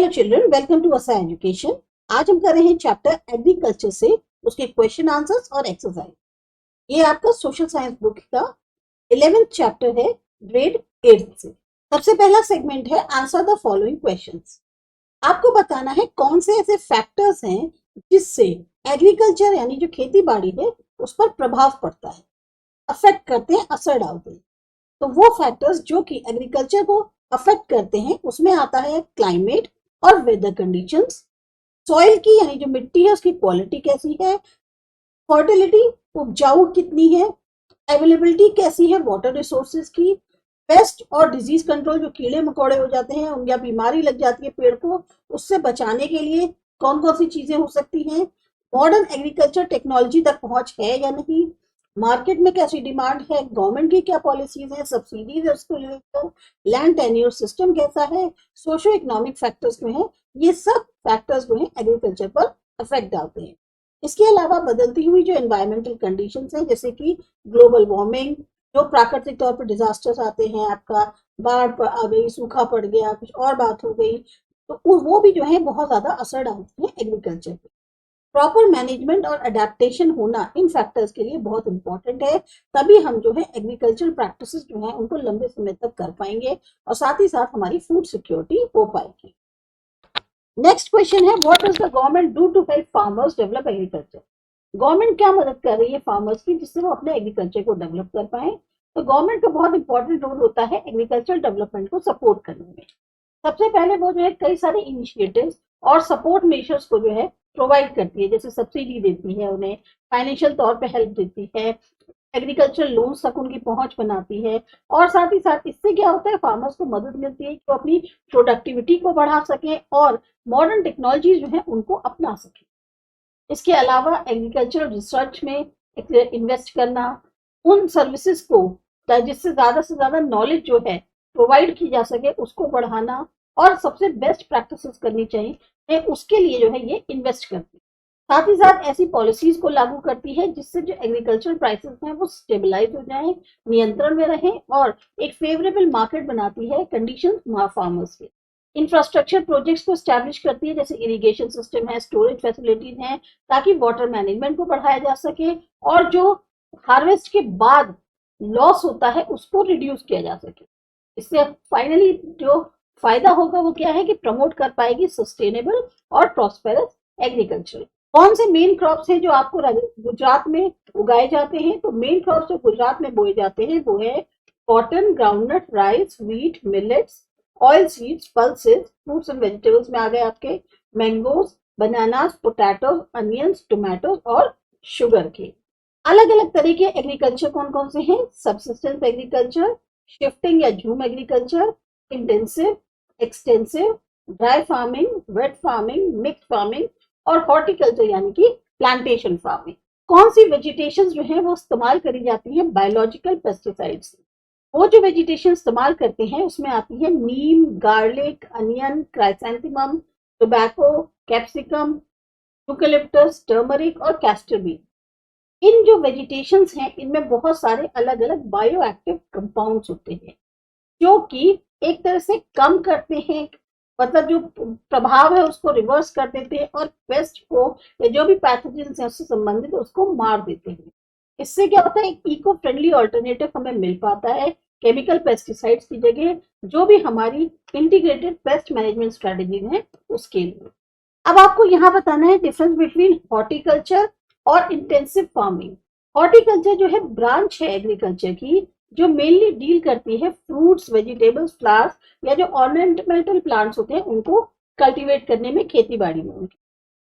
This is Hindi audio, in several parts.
डियर चिल्ड्रन, वेलकम टू असा एजुकेशन। आज हम कर रहे हैं चैप्टर एग्रीकल्चर से उसके क्वेश्चन आंसर्स और एक्सरसाइज। ये आपका सोशल साइंस बुक का 11th चैप्टर है, ग्रेड 8 से। सबसे पहला सेगमेंट है आंसर द फॉलोइंग क्वेश्चंस। आपको बताना है कौन से ऐसे फैक्टर्स हैं जिससे एग्रीकल्चर यानी जो खेती बाड़ी है उस पर प्रभाव पड़ता है, अफेक्ट करते हैं, असर डालते हैं। तो वो फैक्टर्स जो कि एग्रीकल्चर को अफेक्ट करते हैं उसमें आता है क्लाइमेट और वेदर कंडीशंस, सॉइल की यानी जो मिट्टी है उसकी क्वालिटी कैसी है, फर्टिलिटी उपजाऊ कितनी है, अवेलेबिलिटी कैसी है वाटर रिसोर्सेज की, पेस्ट और डिजीज कंट्रोल जो कीड़े मकोड़े हो जाते हैं या बीमारी लग जाती है पेड़ को, उससे बचाने के लिए कौन कौन सी चीजें हो सकती हैं, मॉडर्न एग्रीकल्चर टेक्नोलॉजी तक पहुंच है या नहीं, मार्केट में कैसी डिमांड है, गवर्नमेंट की क्या पॉलिसीज है, सब्सिडीज है उसको लेकर, लैंड टेन्योर सिस्टम कैसा है, सोशो इकोनॉमिक फैक्टर्स जो है, ये सब फैक्टर्स जो है एग्रीकल्चर पर इफेक्ट डालते हैं। इसके अलावा बदलती हुई जो एनवायरमेंटल कंडीशंस हैं जैसे कि ग्लोबल वार्मिंग, जो प्राकृतिक तौर पर डिजास्टर्स आते हैं, आपका बाढ़ आ गई, सूखा पड़ गया, कुछ और बात हो गई, तो वो भी जो है बहुत ज्यादा असर डालते हैं एग्रीकल्चर पे। प्रॉपर मैनेजमेंट और अडेप्टेशन होना इन फैक्टर्स के लिए बहुत इंपॉर्टेंट है, तभी हम जो है एग्रीकल्चर प्रैक्टिसेस जो है उनको लंबे समय तक कर पाएंगे और साथ ही साथ हमारी फूड सिक्योरिटी हो पाएगी। नेक्स्ट क्वेश्चन है, what does the government do to help farmers develop agriculture. Government क्या मदद कर रही है फार्मर्स की जिससे वो अपने एग्रीकल्चर को डेवलप कर पाए। तो गवर्नमेंट का बहुत इंपॉर्टेंट रोल होता है एग्रीकल्चर डेवलपमेंट को सपोर्ट करने में। सबसे पहले वो जो है कई सारे इनिशिएटिव्स और सपोर्ट मेजर्स को जो है प्रोवाइड करती है, जैसे सब्सिडी देती है, उन्हें फाइनेंशियल तौर पे हेल्प देती है, एग्रीकल्चर लोन्स तक उनकी पहुंच बनाती है, और साथ ही साथ इससे क्या होता है फार्मर्स को मदद मिलती है कि वो अपनी प्रोडक्टिविटी को बढ़ा सकें और मॉडर्न टेक्नोलॉजी जो है उनको अपना सकें। इसके अलावा एग्रीकल्चरल रिसर्च में इन्वेस्ट करना, उन सर्विसेज को जिससे ज्यादा से ज्यादा नॉलेज जो है प्रोवाइड की जा सके उसको बढ़ाना, और सबसे बेस्ट प्रैक्टिसेस करनी चाहिए, उसके लिए जो है ये इन्वेस्ट करती है। साथ ही साथ ऐसी पॉलिसीज को लागू करती है जिससे जो एग्रीकल्चरल प्राइसेस हैं वो स्टेबलाइज हो जाएं, नियंत्रण में रहें, और एक फेवरेबल मार्केट बनाती है कंडीशन फार्मर्स के। इंफ्रास्ट्रक्चर प्रोजेक्ट्स को स्टैब्लिश करती है, जैसे इरिगेशन सिस्टम है, स्टोरेज फैसिलिटीज हैं, ताकि वाटर मैनेजमेंट को बढ़ाया जा सके और जो हार्वेस्ट के बाद लॉस होता है उसको रिड्यूस किया जा सके। इससे फाइनली जो फायदा होगा वो क्या है कि प्रमोट कर पाएगी सस्टेनेबल और प्रॉस्पेरस एग्रीकल्चर। कौन से मेन क्रॉप्स हैं जो आपको गुजरात में उगाए जाते हैं। तो मेन क्रॉप्स जो गुजरात में बोए जाते हैं वो है cotton, groundnut, rice, wheat, millets, oil seeds, pulses, fruits and vegetables में आ गए आपके mangoes, bananas, potatoes, onions, tomatoes और शुगर के। अलग अलग तरह के एग्रीकल्चर कौन कौन से हैं। सबसिस्टेंस एग्रीकल्चर, शिफ्टिंग या jhum agriculture, intensive, extensive, dry farming, wet farming, mix farming और हॉर्टिकल्चर यानी कि प्लांटेशन फार्मिंग। कौन सी वेजिटेशन जो है वो इस्तेमाल करी जाती है बायोलॉजिकल पेस्टिसाइड्स। वो जो वेजिटेशन इस्तेमाल करते हैं उसमें आती है neem, garlic, onion, chrysanthemum, tobacco, capsicum, eucalyptus, turmeric और कैस्टर बीन। इन जो वेजिटेशंस हैं इनमें बहुत सारे अलग अलग बायो एक्टिव कंपाउंड्स होते हैं जो कि एक तरह से कम करते हैं, मतलब जो प्रभाव है उसको रिवर्स कर देते हैं और पेस्ट को या जो भी पैथोजेंस है उससे संबंधित उसको मार देते हैं। इससे क्या होता है, एक इको फ्रेंडली ऑल्टरनेटिव हमें मिल पाता है केमिकल पेस्टिसाइड्स की जगह, जो भी हमारी इंटीग्रेटेड पेस्ट मैनेजमेंट स्ट्रेटेजी है उसके लिए। अब आपको यहाँ बताना है डिफरेंस बिटवीन हॉर्टिकल्चर और इंटेंसिव फार्मिंग। हॉर्टिकल्चर जो है ब्रांच है एग्रीकल्चर की जो मेनली डील करती है फ्रूट्स, वेजिटेबल्स, फ्लावर्स या जो ऑर्नामेंटल प्लांट्स होते हैं उनको कल्टीवेट करने में, खेती बाड़ी में।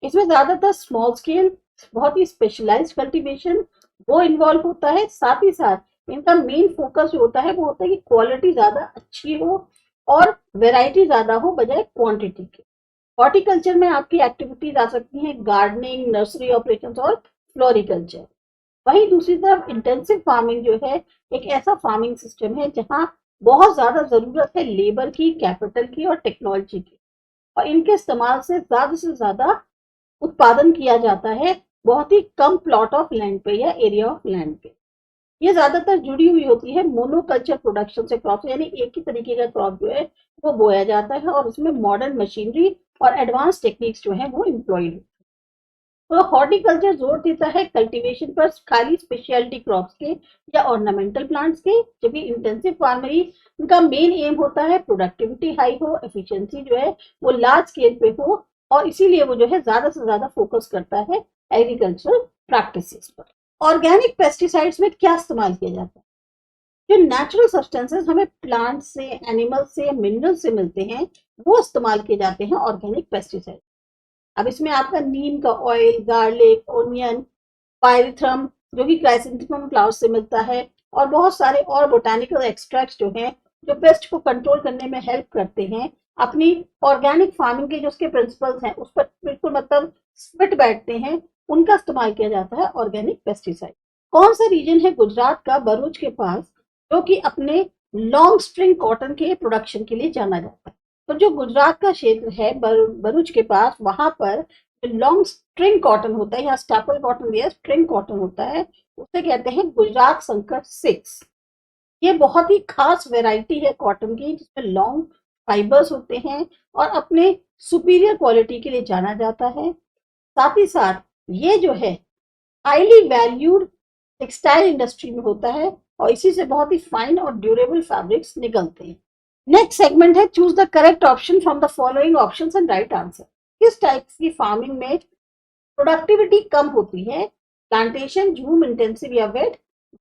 इसमें ज्यादातर स्मॉल स्केल, बहुत ही स्पेशलाइज्ड कल्टीवेशन वो इन्वॉल्व होता है। साथ ही साथ इनका मेन फोकस जो होता है वो होता है कि क्वालिटी ज्यादा अच्छी हो और वेराइटी ज्यादा हो बजाय क्वांटिटी के। हॉर्टिकल्चर में आपकी एक्टिविटीज आ सकती हैं गार्डनिंग, नर्सरी ऑपरेशंस और फ्लोरिकल्चर। वहीं दूसरी तरफ इंटेंसिव फार्मिंग जो है एक ऐसा फार्मिंग सिस्टम है जहां बहुत ज्यादा जरूरत है लेबर की, कैपिटल की और टेक्नोलॉजी की, और इनके इस्तेमाल से ज्यादा उत्पादन किया जाता है बहुत ही कम प्लॉट ऑफ लैंड पे या एरिया ऑफ लैंड पे। ये ज्यादातर जुड़ी हुई होती है मोनोकल्चर प्रोडक्शन से, क्रॉप यानी एक ही तरीके का क्रॉप जो है वो बोया जाता है और उसमें मॉडर्न मशीनरी और एडवांस टेक्निक्स जो है वो इम्प्लॉयड। तो हॉर्टिकल्चर जोर देता है कल्टीवेशन पर खाली स्पेशलिटी क्रॉप्स के या ऑर्नामेंटल प्लांट्स के, जबकि इंटेंसिव फार्मरी उनका मेन एम होता है प्रोडक्टिविटी हाई हो, एफिशिएंसी जो है वो लार्ज स्केल पे हो, और इसीलिए वो जो है ज्यादा से ज्यादा फोकस करता है एग्रीकल्चरल प्रैक्टिसेस पर। ऑर्गेनिक पेस्टिसाइड्स में क्या इस्तेमाल किया जाता है? जो नेचुरल सब्सटेंसेस हमें प्लांट से, एनिमल से, मिनरल से मिलते हैं, वो इस्तेमाल किए जाते हैं ऑर्गेनिक पेस्टिसाइड। अब इसमें आपका नीम का ऑयल, गार्लिक, ओनियन, पायरिथ्रम जो कि क्राइसेंथेमम फ्लावर से मिलता है, और बहुत सारे और बोटानिकल एक्सट्रैक्ट्स जो हैं जो पेस्ट को कंट्रोल करने में हेल्प करते हैं, अपनी ऑर्गेनिक फार्मिंग के जो उसके प्रिंसिपल्स हैं उस पर बिल्कुल मतलब फिट बैठते हैं, उनका इस्तेमाल किया जाता है ऑर्गेनिक पेस्टिसाइड। कौन सा रीजन है गुजरात का भरूच के पास जो कि अपने लॉन्ग स्ट्रिंग कॉटन के प्रोडक्शन के लिए जाना जाता है? तो जो गुजरात का क्षेत्र है भरूच के पास, वहां पर लॉन्ग स्ट्रिंग कॉटन होता है, या स्टेपल कॉटन या स्ट्रिंग कॉटन होता है, उसे कहते हैं गुजरात संकट 6। ये बहुत ही खास वैरायटी है कॉटन की जिसमें लॉन्ग फाइबर्स होते हैं और अपने सुपीरियर क्वालिटी के लिए जाना जाता है। साथ ही साथ ये जो है हाईली वैल्यूड टेक्सटाइल इंडस्ट्री में होता है, और इसी से बहुत ही फाइन और ड्यूरेबल फैब्रिक्स निकलते हैं। नेक्स्ट सेगमेंट है choose the correct option from the following options and right answer. किस टाइप की फार्मिंग में प्रोडक्टिविटी कम होती है? प्लांटेशन, झूम इंटेंसिव या वेट?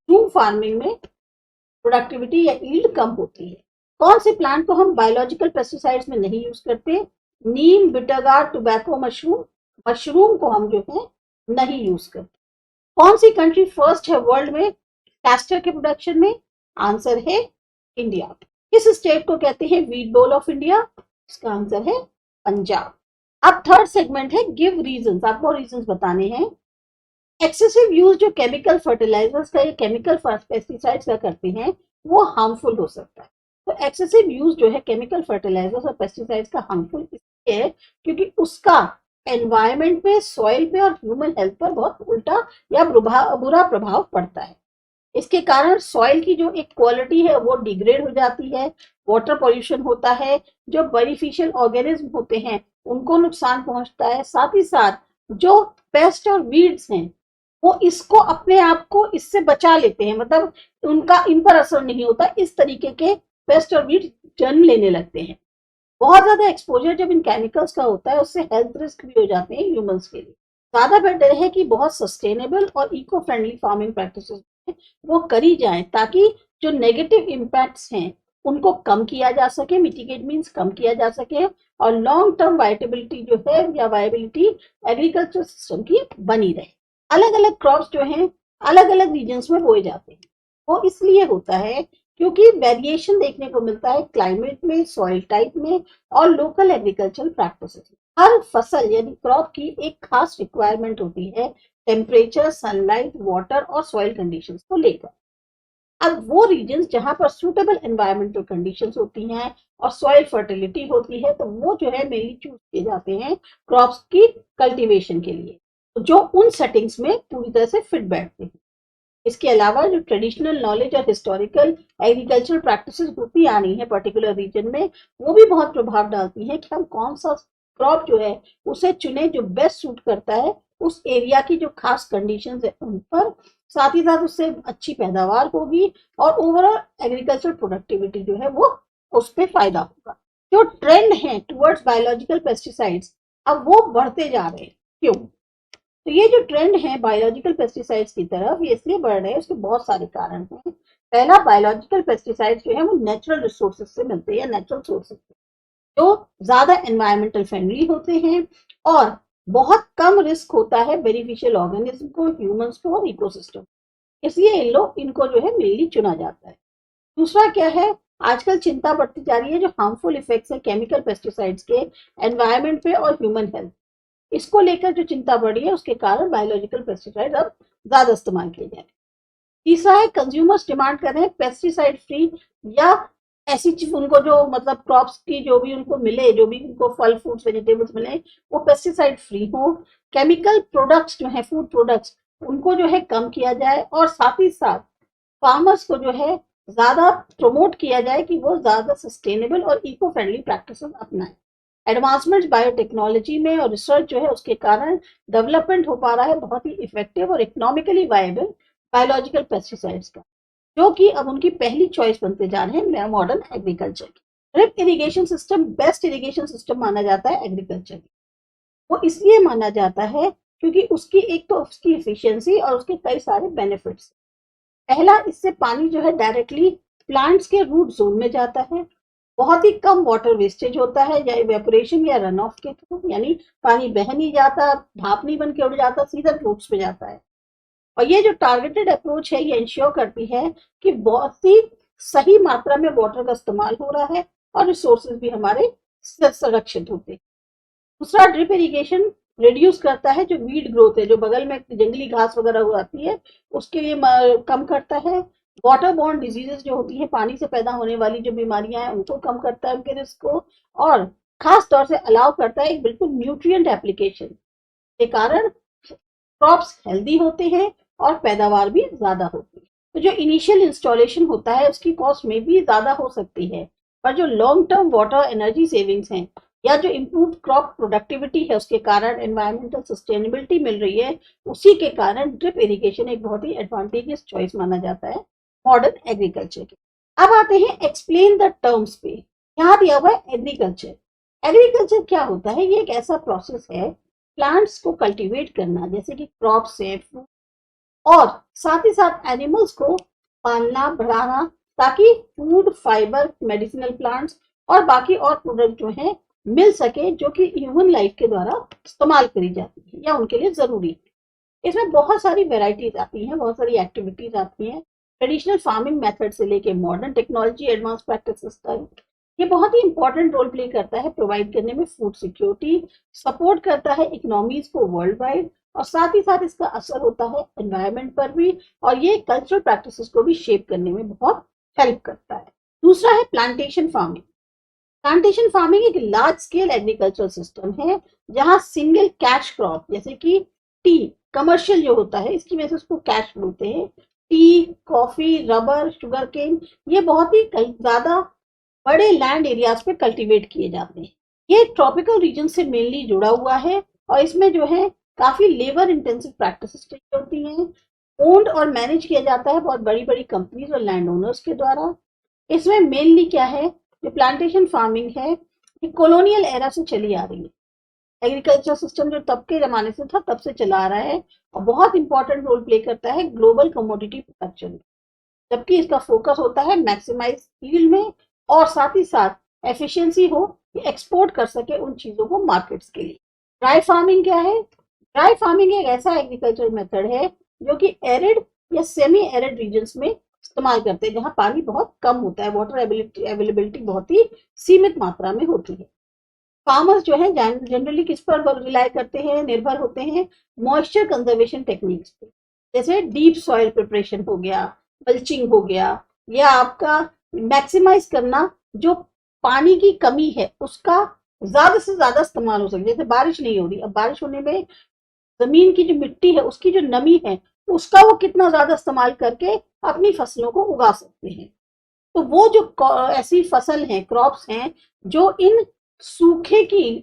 झूम फार्मिंग में प्रोडक्टिविटी या यील्ड कम होती है। कौन से प्लांट को हम बायोलॉजिकल पेस्टिसाइड्स में नहीं यूज करते? नीम, बिटरगार्ड, टोबैको, मशरूम। मशरूम को हम जो है नहीं यूज करते। कौन सी कंट्री फर्स्ट है वर्ल्ड में कैस्टर के प्रोडक्शन में? आंसर है इंडिया। किस स्टेट को कहते हैं वीट बोल ऑफ इंडिया? इसका आंसर है पंजाब। अब थर्ड सेगमेंट है गिव रीजंस। आपको रीजंस बताने हैं। एक्सेसिव यूज जो केमिकल फर्टिलाइजर्स का या केमिकल पेस्टिसाइड्स का करते हैं वो हार्मफुल हो सकता है। तो एक्सेसिव यूज जो है केमिकल फर्टिलाइजर्स और पेस्टिसाइड्स का हार्मफुल इसलिए है क्योंकि उसका एनवायरमेंट पे, सॉइल पे और ह्यूमन हेल्थ पर बहुत उल्टा या बुरा प्रभाव पड़ता है। इसके कारण सॉइल की जो एक क्वालिटी है वो डिग्रेड हो जाती है, वाटर पॉल्यूशन होता है, जो बेनिफिशियल ऑर्गेनिज्म होते हैं उनको नुकसान पहुंचता है। साथ ही साथ जो पेस्ट और वीड्स हैं वो इसको अपने आप को इससे बचा लेते हैं, मतलब उनका इन पर असर नहीं होता। इस तरीके के पेस्ट और वीड जन्म लेने लगते हैं। बहुत ज्यादा एक्सपोजर जब इन केमिकल्स का होता है उससे हेल्थ रिस्क भी हो जाते हैं ह्यूमंस के लिए। ज्यादा बेटर है कि बहुत सस्टेनेबल और इको फ्रेंडली फार्मिंग प्रैक्टिसेस वो करी जाए ताकि जो नेगेटिव इम्पैक्ट्स हैं उनको कम किया जा सके, मिटिगेट मीन्स कम किया जा सके, और लॉन्ग टर्म वाइटेबिलिटी जो है या वायबिलिटी एग्रीकल्चर सिस्टम की बनी रहे। अलग अलग क्रॉप्स जो हैं अलग अलग रीजन्स में बोए जाते हैं। वो इसलिए होता है क्योंकि वेरिएशन देखने को मिलता है क्लाइमेट में, सॉइल टाइप में और लोकल एग्रीकल्चरल प्रैक्टिसेस में। हर फसल यानी क्रॉप की एक खास रिक्वायरमेंट होती है टेम्परेचर, सनलाइट, वाटर और सॉइल कंडीशंस को लेकर। अब वो रीजन्स जहां पर सूटेबल एनवायरमेंटल कंडीशंस होती हैं और सॉइल फर्टिलिटी होती है तो वो जो है मेनली चूज किए जाते हैं क्रॉप्स की कल्टीवेशन के लिए, जो उन सेटिंग्स में पूरी तरह से फिट बैठते हैं। इसके अलावा जो ट्रेडिशनल नॉलेज और हिस्टोरिकल एग्रीकल्चरल प्रैक्टिसेस होती आ रही है पर्टिकुलर रीजन में, वो भी बहुत प्रभाव डालती है कि हम कौन सा क्रॉप जो है उसे चुने जो बेस्ट सूट करता है उस एरिया की जो खास कंडीशंस है उन पर। साथ ही साथ उससे अच्छी पैदावार होगी और ओवरऑल एग्रीकल्चर प्रोडक्टिविटी जो है वो उस पर फायदा होगा। जो ट्रेंड है टुवर्ड्स बायोलॉजिकल पेस्टिसाइड्स अब वो बढ़ते जा रहे हैं। क्यों? तो ये जो ट्रेंड है बायोलॉजिकल पेस्टिसाइड्स की तरफ ये इसलिए बढ़ रहे हैं, उसके बहुत सारे कारण हैं। पहला, बायोलॉजिकल पेस्टिसाइड्स जो है वो नेचुरल रिसोर्सेज से मिलते हैं, नेचुरल सोर्सेज से, जो ज्यादा एनवायरमेंटल फ्रेंडली होते हैं और बहुत कम रिस्क होता है बेनिफिशियल ऑर्गेनिज्म को, ह्यूमंस को और इकोसिस्टम। इसलिए इनको जो है मेनली चुना जाता है। दूसरा क्या है, आजकल चिंता बढ़ती जा रही है जो हार्मफुल इफेक्ट्स है केमिकल पेस्टिसाइड्स के एनवायरमेंट पे और ह्यूमन हेल्थ, इसको लेकर जो चिंता बढ़ी है उसके कारण बायोलॉजिकल पेस्टिसाइड अब ज्यादा इस्तेमाल किए जा रहे हैं। तीसरा है कंज्यूमर्स डिमांड कर रहे हैं पेस्टिसाइड फ्री या ऐसी चीज उनको जो मतलब क्रॉप्स की जो भी उनको मिले, जो भी उनको फल, फ्रूट्स, वेजिटेबल्स मिले वो पेस्टिसाइड फ्री हो। केमिकल प्रोडक्ट्स जो है, फूड प्रोडक्ट्स, उनको जो है कम किया जाए, और साथ ही साथ फार्मर्स को जो है ज्यादा प्रमोट किया जाए कि वो ज्यादा सस्टेनेबल और इको फ्रेंडली प्रैक्टिसेस अपनाएं। एडवांसमेंट बायोटेक्नोलॉजी में और रिसर्च जो है उसके कारण डेवलपमेंट हो पा रहा है बहुत ही इफेक्टिव और इकोनॉमिकली वायबल बायोलॉजिकल पेस्टिसाइड्स का, जो कि अब उनकी पहली चॉइस बनते जा रहे हैं मॉडर्न एग्रीकल्चर की। Drip irrigation system best irrigation system माना जाता है एग्रीकल्चर में। वो इसलिए माना जाता है क्योंकि उसकी एक तो उसकी इफिशियंसी और उसके कई सारे बेनिफिट्स। पहला, इससे पानी जो है डायरेक्टली प्लांट्स के रूट जोन में जाता है। बहुत ही कम वाटर वेस्टेज होता है, या इवेपोरेशन या रन ऑफ के थ्रू, यानी पानी बह नहीं जाता, भाप नहीं बन के उड़ जाता, सीधा रूट्स में जाता है। और ये जो टारगेटेड अप्रोच है ये इंश्योर करती है कि बहुत ही सही मात्रा में वाटर का इस्तेमाल हो रहा है और रिसोर्सेज भी हमारे संरक्षित होते हैं। दूसरा, ड्रिप इरिगेशन रिड्यूस करता है जो वीड ग्रोथ है, जो बगल में जंगली घास वगैरह उगाती है उसके लिए कम करता है। वाटर बॉर्न डिजीजेस जो होती है, पानी से पैदा होने वाली जो बीमारियां हैं उनको कम करता है, उनके रिस्क को। और खास तौर से अलाउ करता है एक बिल्कुल न्यूट्रिएंट एप्लीकेशन के कारण क्रॉप्स हेल्दी होते हैं और पैदावार भी ज्यादा होती है। तो जो इनिशियल इंस्टॉलेशन होता है उसकी कॉस्ट में भी ज्यादा हो सकती है, पर जो long term water energy savings हैं या जो इम्प्रूव क्रॉप प्रोडक्टिविटी है उसके कारण एनवायरमेंटल सस्टेनेबिलिटी मिल रही है, उसी के कारण ड्रिप इरिगेशन एक बहुत ही एडवांटेजियस चॉइस माना जाता है मॉडर्न एग्रीकल्चर के। अब आते हैं एक्सप्लेन द टर्म्स पे। यहाँ दिया हुआ है एग्रीकल्चर। एग्रीकल्चर क्या होता है? ये एक ऐसा प्रोसेस है प्लांट्स को कल्टीवेट करना, जैसे कि क्रॉप्स है, फ्रूट, और साथ ही साथ एनिमल्स को पालना बढ़ाना, ताकि फूड, फाइबर, मेडिसिनल प्लांट्स और बाकी और प्रोडक्ट जो है मिल सके, जो कि ह्यूमन लाइफ के द्वारा इस्तेमाल करी जाती है या उनके लिए जरूरी है। इसमें बहुत सारी वेराइटीज आती हैं, बहुत सारी एक्टिविटीज आती हैं, ट्रेडिशनल फार्मिंग मेथड से लेके मॉडर्न टेक्नोलॉजी, एडवांस प्रैक्टिसेस तक। ये बहुत ही इंपॉर्टेंट रोल प्ले करता है प्रोवाइड करने में फूड सिक्योरिटी, सपोर्ट करता है इकोनॉमीज को वर्ल्ड वाइड, और साथ ही साथ इसका असर होता है एनवायरमेंट पर भी, और ये कल्चरल प्रैक्टिसेस को भी शेप करने में बहुत हेल्प करता है। दूसरा है प्लांटेशन फार्मिंग। प्लांटेशन फार्मिंग एक लार्ज स्केल एग्रीकल्चरल सिस्टम है जहां सिंगल कैश क्रॉप, जैसे कि टी, कमर्शियल जो होता है इसकी वजह से उसको कैश बोलते हैं, tea, coffee, rubber, sugar cane, ये बहुत ही ज्यादा बड़े लैंड एरियाज पे कल्टीवेट किए जाते हैं। ये ट्रॉपिकल रीजन से मेनली जुड़ा हुआ है और इसमें जो है काफी लेबर इंटेंसिव प्रैक्टिसेस होती हैं। ओन्ड और मैनेज किया जाता है बहुत बड़ी बड़ी कंपनीज और लैंड ओनर्स के द्वारा। इसमें मेनली क्या है, जो प्लांटेशन फार्मिंग है ये कॉलोनियल एरा से चली आ रही है। एग्रीकल्चर सिस्टम जो तब के जमाने से था तब से चला आ रहा है और बहुत इंपॉर्टेंट रोल प्ले करता है ग्लोबल कमोडिटी प्रोडक्शन में, जबकि इसका फोकस होता है मैक्सिमाइज यील्ड में और साथ ही साथ एफिशिएंसी हो, एक्सपोर्ट कर सके उन चीजों को मार्केट्स के लिए। ड्राई फार्मिंग क्या है? ड्राई फार्मिंग एक ऐसा एग्रीकल्चर मेथड है जो कि एरिड या सेमी एरिड रीजन्स में इस्तेमाल करते हैं, जहां पानी बहुत कम होता है, वाटर अवेलेबिलिटी बहुत ही सीमित मात्रा में होती है। फार्मर्स जो है जनरली किस पर रिलाय करते हैं, निर्भर होते हैं? मॉइस्चर कंजर्वेशन टेक्निक्स पे, जैसे डीप सॉइल प्रिपरेशन हो गया, मल्चिंग हो गया, या आपका मैक्सिमाइज करना जो पानी की कमी है उसका ज्यादा से ज्यादा इस्तेमाल हो सके। जैसे बारिश नहीं हो रही, अब बारिश होने में जमीन की जो मिट्टी है उसकी जो नमी है उसका वो कितना ज्यादा इस्तेमाल करके अपनी फसलों को उगा सकते हैं। तो वो जो ऐसी फसल है, क्रॉप्स हैं जो इन सूखे की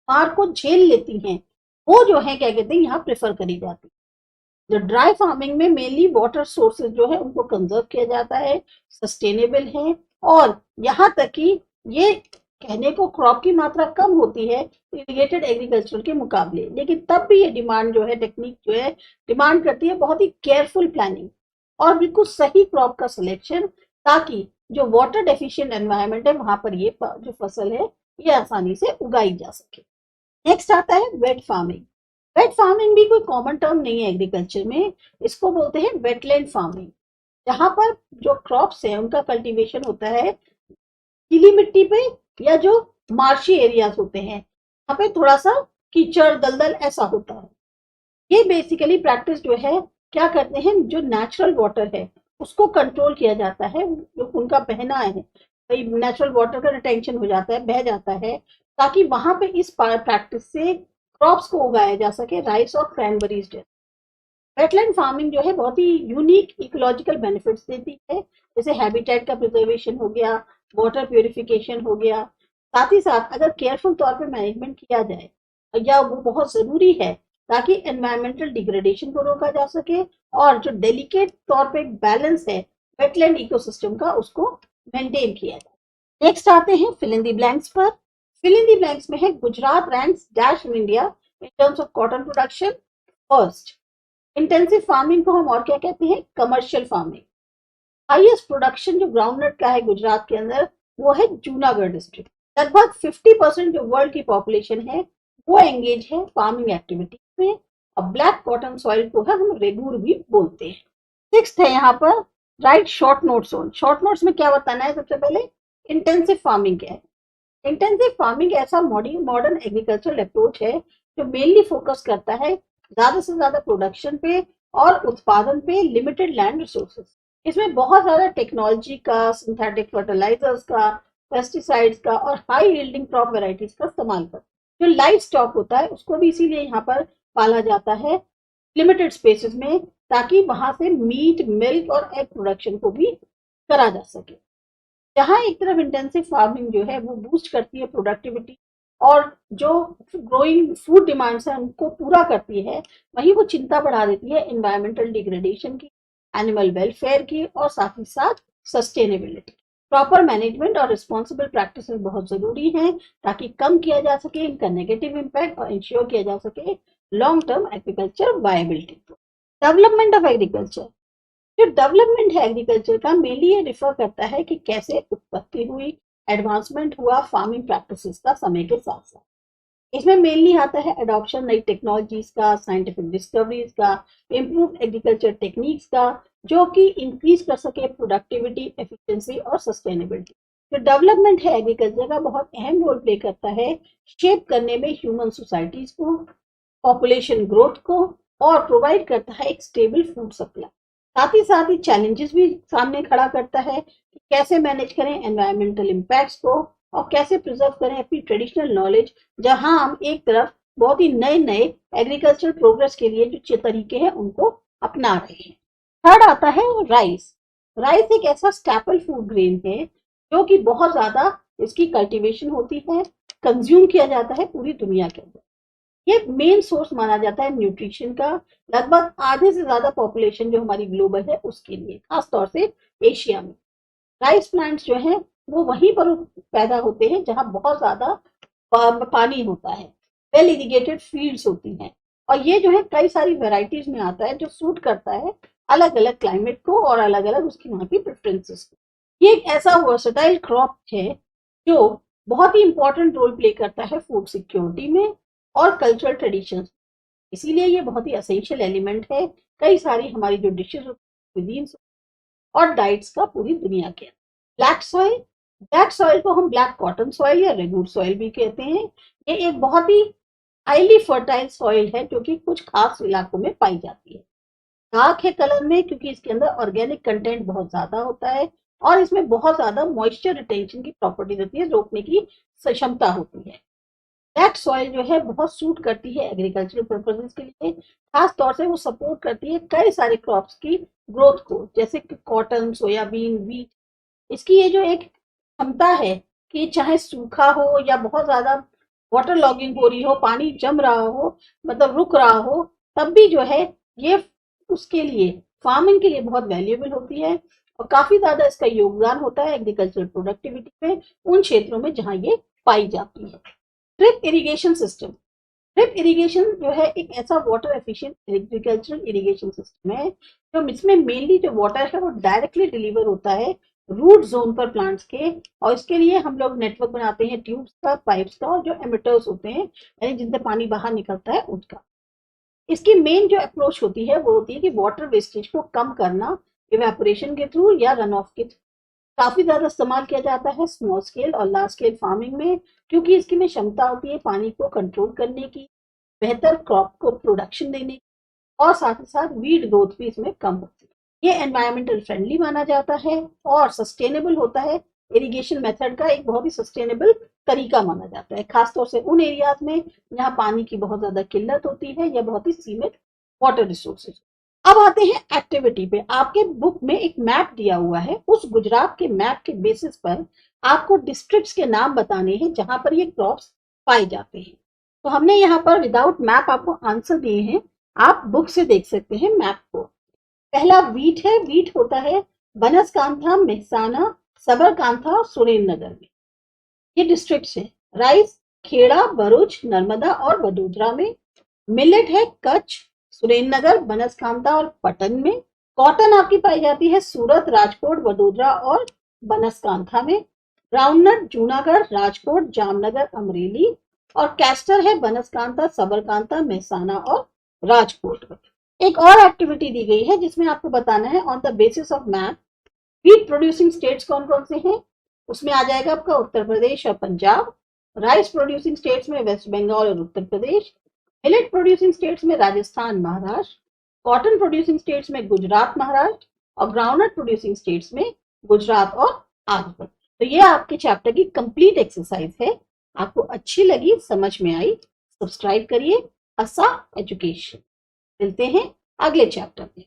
मार को झेल लेती हैं, वो जो है क्या कहते हैं यहाँ प्रेफर करी जाती है। जो ड्राई फार्मिंग में मेनली वाटर सोर्सेज जो है उनको कंजर्व किया जाता है, सस्टेनेबल है, और यहाँ तक कि ये कहने को क्रॉप की मात्रा कम होती है इरिगेटेड एग्रीकल्चर के मुकाबले, लेकिन तब भी ये डिमांड जो है, टेक्निक जो है डिमांड करती है बहुत ही केयरफुल प्लानिंग और बिल्कुल सही क्रॉप का सिलेक्शन, ताकि जो वाटर डेफिशिएंट एनवायरनमेंट है वहां पर ये जो फसल है ये आसानी से उगाई जा सके। नेक्स्ट आता है वेट फार्मिंग। वेट फार्मिंग भी कोई कॉमन टर्म नहीं है एग्रीकल्चर में, इसको बोलते हैं वेटलैंड फार्मिंग, जहां पर जो क्रॉप्स है उनका कल्टीवेशन होता है गीली मिट्टी पे या जो मार्शी एरियाज होते हैं वहां पे थोड़ा सा कीचड़ दलदल ऐसा होता है। ये बेसिकली प्रैक्टिस जो है क्या करते हैं, जो नेचुरल वाटर है उसको कंट्रोल किया जाता है, जो उनका बहना है, भाई नेचुरल वाटर का रिटेंशन हो जाता है, बह जाता है, ताकि वहां पे इस प्रैक्टिस से क्रॉप्स को उगाया जा सके, राइस और क्रैनबेरीज जैसे। वेटलैंड फार्मिंग जो है बहुत ही यूनिक इकोलॉजिकल बेनिफिट्स देती है, जैसे हैबिटेट का प्रिजर्वेशन हो गया, वाटर प्यूरिफिकेशन हो गया, साथ ही साथ अगर केयरफुल तौर पे मैनेजमेंट किया जाए या वो बहुत जरूरी है ताकि एनवायरमेंटल डिग्रेडेशन को रोका जा सके और जो डेलिकेट तौर पे बैलेंस है वेटलैंड इकोसिस्टम का उसको मेंटेन किया जाए। नेक्स्ट आते हैं फिल इन द ब्लैंक्स पर। फिल इन द ब्लैंक्स में है Gujarat ranks dash in India in terms of cotton production first. Intensive farming को हम और क्या कहते हैं, कमर्शियल फार्मिंग। हाईएस्ट प्रोडक्शन जो ग्राउंडनट का है गुजरात के अंदर वो है जूनागढ़ डिस्ट्रिक्ट। लगभग 50% जो वर्ल्ड की पॉपुलेशन है वो एंगेज है फार्मिंग एक्टिविटीज में और ब्लैक कॉटन सॉइल को है हम रेगूर भी बोलते हैं। सिक्स्थ है यहाँ पर right short notes on. Short notes में क्या बताना है, सबसे पहले इंटेंसिव फार्मिंग क्या है। इंटेंसिव फार्मिंग ऐसा मॉडर्न एग्रीकल्चरल अप्रोच है जो मेनली फोकस करता है ज्यादा से ज्यादा प्रोडक्शन पे और उत्पादन पे लिमिटेड लैंड रिसोर्सेज। इसमें बहुत ज्यादा टेक्नोलॉजी का, सिंथेटिक फर्टिलाइजर्स का, पेस्टिसाइड्स का और हाई यील्डिंग क्रॉप वेराइटीज का इस्तेमाल करते हैं। जो लाइफ स्टॉक होता है उसको भी इसीलिए यहाँ पर पाला जाता है लिमिटेड स्पेसेस में ताकि वहां से मीट, मिल्क और एग प्रोडक्शन को भी करा जा सके। जहां एक तरफ इंटेंसिव फार्मिंग जो है वो बूस्ट करती है प्रोडक्टिविटी और जो ग्रोइंग फूड डिमांड्स है उनको पूरा करती है, वहीं वो चिंता बढ़ा देती है एनवायरमेंटल डिग्रेडेशन की, एनिमल वेलफेयर की और साथ ही साथ सस्टेनेबिलिटी। प्रॉपर मैनेजमेंट और रिस्पॉन्सिबल प्रैक्टिसेस बहुत जरूरी हैं ताकि कम किया जा सके इनका नेगेटिव इम्पैक्ट और इंश्योर किया जा सके लॉन्ग टर्म एग्रीकल्चर वायबिलिटी को। डेवलपमेंट ऑफ एग्रीकल्चर, जो डेवलपमेंट है एग्रीकल्चर का मेनली ये रिफर करता है कि कैसे उत्पत्ति हुई, एडवांसमेंट हुआ फार्मिंग प्रैक्टिसेस का समय के साथ साथ। इसमें मेनली आता है अडॉप्शन नई टेक्नोलॉजीज का, साइंटिफिक डिस्कवरीज का, इम्प्रूव एग्रीकल्चर टेक्निक्स का जो कि इंक्रीज कर सके प्रोडक्टिविटी, एफिशिएंसी और सस्टेनेबिलिटी। जो डेवलपमेंट है एग्रीकल्चर का बहुत अहम रोल प्ले करता है शेप करने में ह्यूमन सोसाइटीज को, पॉपुलेशन ग्रोथ को और प्रोवाइड करता है एक स्टेबल फूड सप्लाई। साथ ही चैलेंजेस भी सामने खड़ा करता है कि कैसे मैनेज करें एनवायरमेंटल इम्पैक्ट्स को और कैसे प्रिजर्व करें अपनी ट्रेडिशनल नॉलेज, जहां हम एक तरफ बहुत ही नए नए एग्रीकल्चर प्रोग्रेस के लिए जो तरीके हैं उनको अपना रहे हैं। थर्ड आता है राइस। राइस एक ऐसा स्टैपल फूड ग्रेन है जो कि बहुत ज्यादा इसकी कल्टीवेशन होती है, कंज्यूम किया जाता है पूरी दुनिया के अंदर। ये मेन सोर्स माना जाता है न्यूट्रिशन का, लगभग आधे से ज्यादा पॉपुलेशन जो हमारी ग्लोबल है उसके लिए, खासतौर से एशिया में। राइस प्लांट्स जो है वो वहीं पर पैदा होते हैं जहां बहुत ज्यादा पानी होता है, वेल इरिगेटेड फील्ड्स होती हैं और ये जो है कई सारी वेराइटीज में आता है जो सूट करता है अलग अलग क्लाइमेट को और अलग अलग उसकी वहां की प्रेफरेंसेस को। ये एक ऐसा वर्सेटाइल क्रॉप है जो बहुत ही इंपॉर्टेंट रोल प्ले करता है फूड सिक्योरिटी में और कल्चरल ट्रेडिशंस, इसीलिए ये बहुत ही असेंशियल एलिमेंट है कई सारी हमारी जो डिशेज कुजीन्स और डाइट्स का पूरी दुनिया के। ब्लैक सॉइल, ब्लैक सॉइल को हम ब्लैक कॉटन सॉइल या रेगूर सॉइल भी कहते हैं। ये एक बहुत ही हाईली फर्टाइल सॉइल है जो कि कुछ खास इलाकों में पाई जाती है। डार्क है कलर में क्योंकि इसके अंदर ऑर्गेनिक कंटेंट बहुत ज्यादा होता है और इसमें बहुत ज्यादा मॉइस्चर रिटेंशन की प्रॉपर्टीज होती है, रोकने की क्षमता होती है। ब्लैक सॉइल जो है बहुत सूट करती है एग्रीकल्चरल पर्पसेस के लिए, खास तौर से वो सपोर्ट करती है कई सारे क्रॉप्स की ग्रोथ को, जैसे कि कॉटन, सोयाबीन, व्हीट। इसकी ये जो एक क्षमता है कि चाहे सूखा हो या बहुत ज्यादा वाटर लॉगिंग हो रही हो, पानी जम रहा हो, मतलब रुक रहा हो, तब भी जो है ये उसके लिए, फार्मिंग के लिए बहुत वैल्यूएबल होती है और काफी ज्यादा इसका योगदान होता है एग्रीकल्चरल प्रोडक्टिविटी में उन क्षेत्रों में जहां ये पाई जाती है। Drip irrigation system, drip irrigation जो है एक ऐसा water efficient agricultural irrigation system है जो इसमें मेनली जो वाटर है वो डायरेक्टली डिलीवर होता है रूट जोन पर प्लांट्स के, और इसके लिए हम लोग नेटवर्क बनाते हैं ट्यूब्स का, पाइप्स का और जो एमिटर्स होते हैं यानी जिनसे पानी बाहर निकलता है उनका। इसकी मेन जो अप्रोच होती है वो होती है कि वाटर वेस्टेज को कम करना इवेपोरेशन के थ्रू या रन ऑफ के थ्रू। काफी ज्यादा इस्तेमाल किया जाता है स्मॉल स्केल और लार्ज स्केल फार्मिंग में क्योंकि इसकी में क्षमता होती है पानी को कंट्रोल करने की, बेहतर क्रॉप को प्रोडक्शन देने की और साथ ही साथ वीड ग्रोथ भी इसमें कम होती है। ये एनवायरमेंटल फ्रेंडली माना जाता है और सस्टेनेबल होता है, इरिगेशन मेथड का एक बहुत ही सस्टेनेबल तरीका माना जाता है, खासतौर से उन एरियाज में जहाँ पानी की बहुत ज्यादा किल्लत होती है या बहुत ही सीमित वाटर रिसोर्सेज। अब आते हैं एक्टिविटी पे। आपके बुक में एक मैप दिया हुआ है, उस गुजरात के मैप के बेसिस पर आपको डिस्ट्रिक्ट्स के नाम बताने हैं जहां पर ये क्रॉप्स पाए जाते हैं। तो हमने यहाँ पर विदाउट मैप आपको आंसर दिए हैं, आप बुक से देख सकते हैं मैप को। पहला वीट है, वीट होता है बनासकांठा, मेहसाना, सबरकांठा और सुरेंद्रनगर में, ये डिस्ट्रिक्ट्स है। राइस खेड़ा, भरूच, नर्मदा और वडोदरा में। मिलेट है कच्छ, सुरेंद्रनगर, बनासकांठा और पटन में। कॉटन आपकी पाई जाती है सूरत, राजकोट, वडोदरा और बनासकांठा में। ग्राउंडनट जूनागढ़, राजकोट, जामनगर, अमरेली। और कैस्टर है बनासकांठा, सबरकांठा, मेहसाना और राजकोट में। एक और एक्टिविटी दी गई है जिसमें आपको बताना है on the basis of map wheat producing states कौन कौन से हैं। उसमें आ जाएगा आपका उत्तर प्रदेश और पंजाब। राइस प्रोड्यूसिंग स्टेट्स में वेस्ट बंगाल और Uttar Pradesh. Millet producing states में Rajasthan, Maharashtra. Cotton producing states में गुजरात, महाराष्ट्र। और ग्राउंडनट प्रोड्यूसिंग स्टेट्स में गुजरात और आंध्र प्रदेश। तो ये आपके चैप्टर की कंप्लीट एक्सरसाइज है। आपको अच्छी लगी, समझ में आई, सब्सक्राइब करिए। असा एजुकेशन। मिलते हैं अगले चैप्टर में।